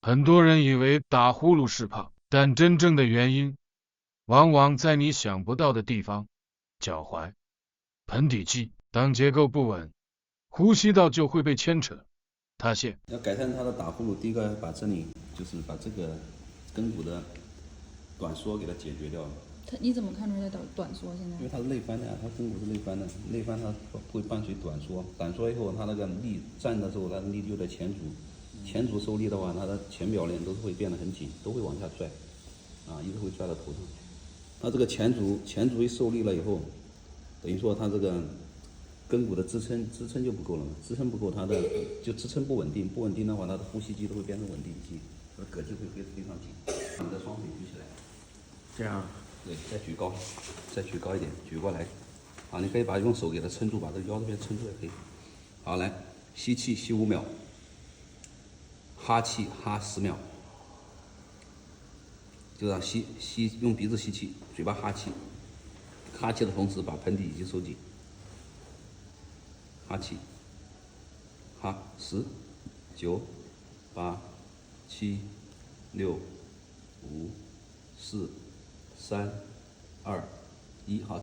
很多人以为打呼噜是胖，但真正的原因往往在你想不到的地方。脚踝、盆底肌，当结构不稳，呼吸道就会被牵扯、塌陷。要改善他的打呼噜，第一个把这里就是把这个根骨的短缩给它解决掉。你怎么看出来短缩？现在？因为它是内翻的呀，它根骨是内翻的，内翻它会伴随短缩，短缩以后它那个力站的时候，它的力就在前足，前足受力的话，它的前表链都是会变得很紧，都会往下拽，一直会拽到头上。它这个前足一受力了以后，等于说它这个根骨的支撑就不够了嘛，支撑不够，它的就支撑不稳定，不稳定的话，它的呼吸肌都会变成稳定肌，它的膈肌会非常紧。你的双腿举起来，这样。对，再举高，再举高一点，举过来。你可以用手给它撑住，把这腰这边撑住也可以。好，来，吸气吸5秒，哈气哈10秒，就这样吸，用鼻子吸气，嘴巴哈气，哈气的同时把盆底肌收紧，哈气，哈10、9、8、7、6、5、4、3、2、1，好。